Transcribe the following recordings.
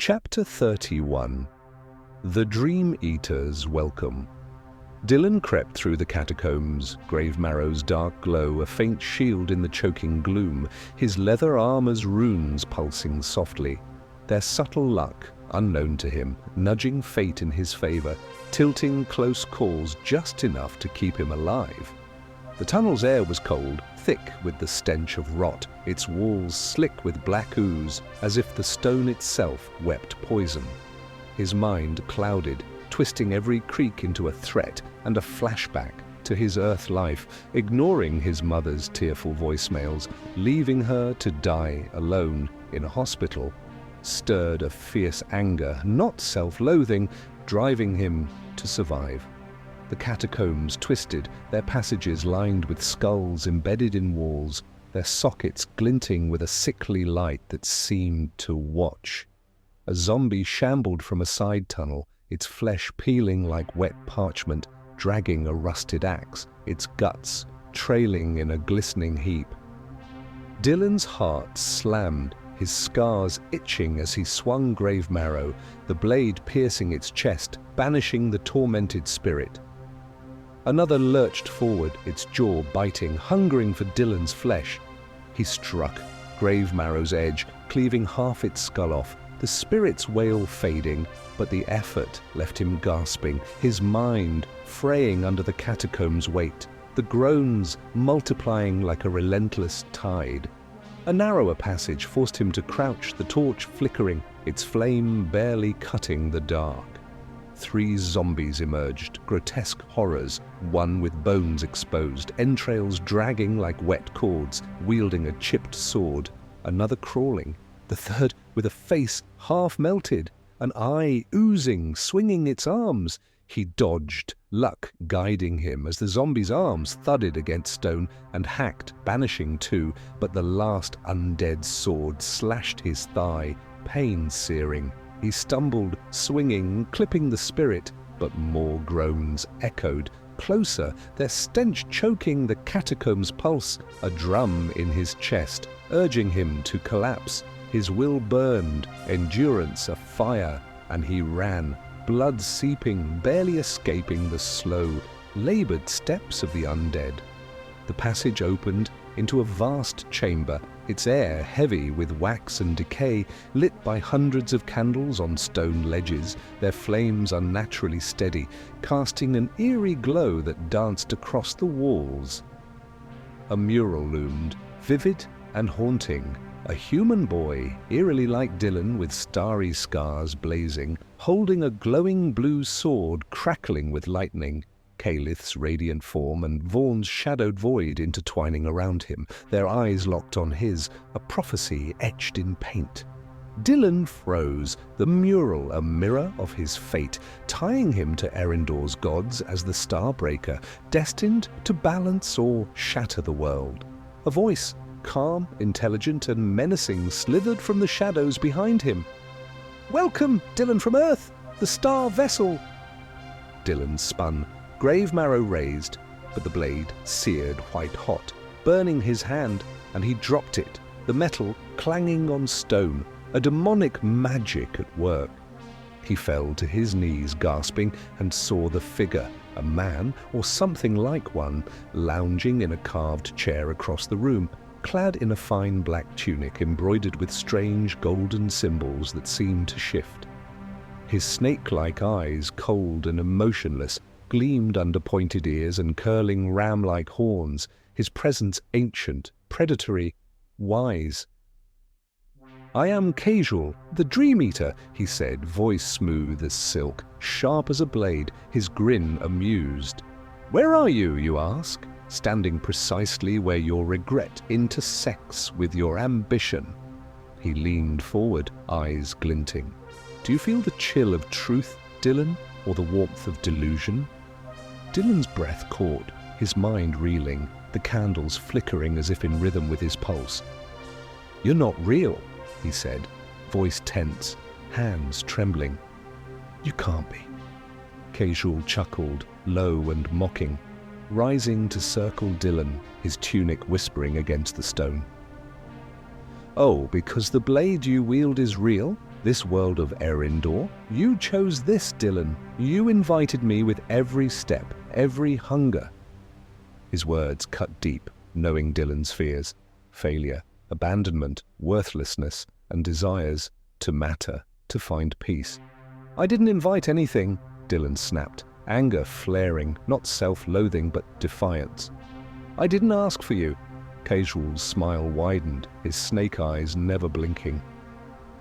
Chapter 31. The Dream Eater's Welcome. Dylan crept through the catacombs, Gravemarrow's dark glow a faint shield in the choking gloom, his leather armor's runes pulsing softly. Their subtle luck, unknown to him, nudging fate in his favor, tilting close calls just enough to keep him alive. The tunnel's air was cold, thick with the stench of rot, its walls slick with black ooze, as if the stone itself wept poison. His mind clouded, twisting every creak into a threat and a flashback to his Earth life, ignoring his mother's tearful voicemails, leaving her to die alone in a hospital, stirred a fierce anger, not self-loathing, driving him to survive. The catacombs twisted, their passages lined with skulls embedded in walls, their sockets glinting with a sickly light that seemed to watch. A zombie shambled from a side tunnel, its flesh peeling like wet parchment, dragging a rusted axe, its guts trailing in a glistening heap. Dylan's heart slammed, his scars itching as he swung Gravemarrow, the blade piercing its chest, banishing the tormented spirit. Another lurched forward, its jaw biting, hungering for Dylan's flesh. He struck, Gravemarrow's edge, cleaving half its skull off, the spirit's wail fading, but the effort left him gasping, his mind fraying under the catacomb's weight, the groans multiplying like a relentless tide. A narrower passage forced him to crouch, the torch flickering, its flame barely cutting the dark. 3 zombies emerged, grotesque horrors, one with bones exposed, entrails dragging like wet cords, wielding a chipped sword, another crawling, the third with a face half melted, an eye oozing, swinging its arms. He dodged, luck guiding him as the zombie's arms thudded against stone and hacked, banishing 2, but the last undead sword slashed his thigh, pain searing. He stumbled, swinging, clipping the spirit, but more groans echoed. Closer, their stench choking the catacomb's pulse, a drum in his chest, urging him to collapse. His will burned, endurance afire, and he ran, blood seeping, barely escaping the slow, labored steps of the undead. The passage opened into a vast chamber, its air heavy with wax and decay, lit by hundreds of candles on stone ledges, their flames unnaturally steady, casting an eerie glow that danced across the walls. A mural loomed, vivid and haunting, a human boy, eerily like Dylan with starry scars blazing, holding a glowing blue sword crackling with lightning. Calith's radiant form and Vaughn's shadowed void intertwining around him, their eyes locked on his, a prophecy etched in paint. Dylan froze, the mural a mirror of his fate, tying him to Erendor's gods as the Starbreaker, destined to balance or shatter the world. A voice, calm, intelligent, and menacing, slithered from the shadows behind him. "Welcome, Dylan from Earth, the star vessel!" Dylan spun, Gravemarrow raised, but the blade seared white hot, burning his hand, and he dropped it, the metal clanging on stone, a demonic magic at work. He fell to his knees, gasping, and saw the figure, a man or something like one, lounging in a carved chair across the room, clad in a fine black tunic embroidered with strange golden symbols that seemed to shift. His snake-like eyes, cold and emotionless, gleamed under pointed ears and curling ram-like horns, his presence ancient, predatory, wise. "I am Casual, the Dream Eater," he said, voice smooth as silk, sharp as a blade, his grin amused. "Where are you, you ask? Standing precisely where your regret intersects with your ambition." He leaned forward, eyes glinting. "Do you feel the chill of truth, Dylan, or the warmth of delusion?" Dylan's breath caught, his mind reeling, the candles flickering as if in rhythm with his pulse. "You're not real," he said, voice tense, hands trembling. "You can't be." Casual chuckled, low and mocking, rising to circle Dylan, his tunic whispering against the stone. "Oh, because the blade you wield is real? This world of Erindor, you chose this, Dylan. You invited me with every step, every hunger. His words cut deep, knowing Dylan's fears, failure, abandonment, worthlessness, and desires to matter, to find peace. I didn't invite anything, Dylan snapped, anger flaring, not self-loathing but defiance. I didn't ask for you. Casual's smile widened, his snake eyes never blinking.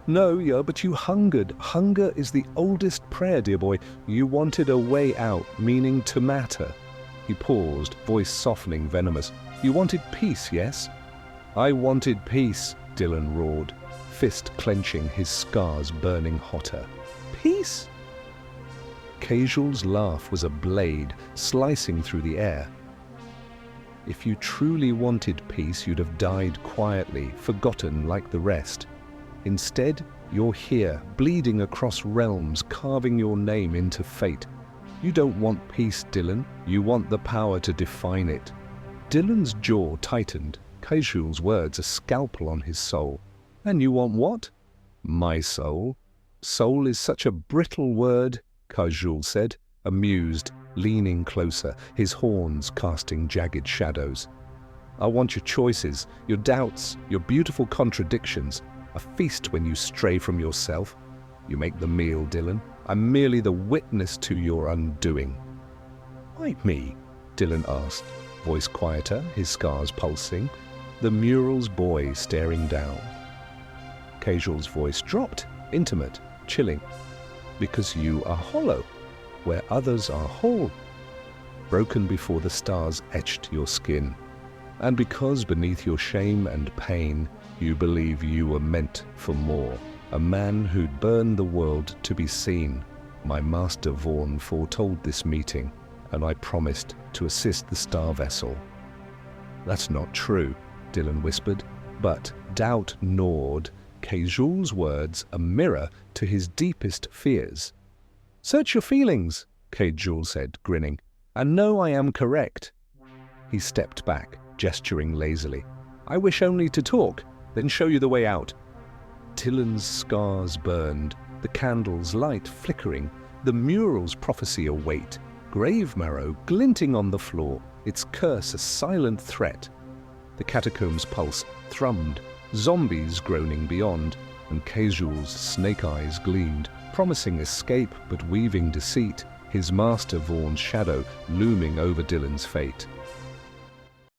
No, yeah, but you hungered. Hunger is the oldest prayer, dear boy. You wanted a way out, meaning to matter. He paused, voice softening, venomous. You wanted peace, yes? I wanted peace, Dylan roared, fist clenching, his scars burning hotter. Peace? Casual's laugh was a blade slicing through the air. If you truly wanted peace, you'd have died quietly, forgotten like the rest. Instead, you're here, bleeding across realms, carving your name into fate. You don't want peace, Dylan. You want the power to define it. Dylan's jaw tightened, Casual's words a scalpel on his soul. And you want what? My soul. Soul is such a brittle word, Casual said, amused, leaning closer, his horns casting jagged shadows. I want your choices, your doubts, your beautiful contradictions. A feast when you stray from yourself. You make the meal, Dylan. I'm merely the witness to your undoing. Why me? Dylan asked, voice quieter, his scars pulsing, the mural's boy staring down. Casual's voice dropped, intimate, chilling. Because you are hollow, where others are whole. Broken before the stars etched your skin. And because beneath your shame and pain, you believe you were meant for more. A man who'd burn the world to be seen. My master Vaughn foretold this meeting, and I promised to assist the star vessel. That's not true, Dylan whispered, but doubt gnawed, Casual's words a mirror to his deepest fears. Search your feelings, Casual said, grinning, and know I am correct. He stepped back, gesturing lazily. I wish only to talk, then show you the way out. Dylan's scars burned, the candle's light flickering, the mural's prophecy await, grave marrow glinting on the floor, its curse a silent threat. The catacomb's pulse thrummed, zombies groaning beyond, and Casual's snake eyes gleamed, promising escape but weaving deceit, his master Vaughn's shadow looming over Dylan's fate.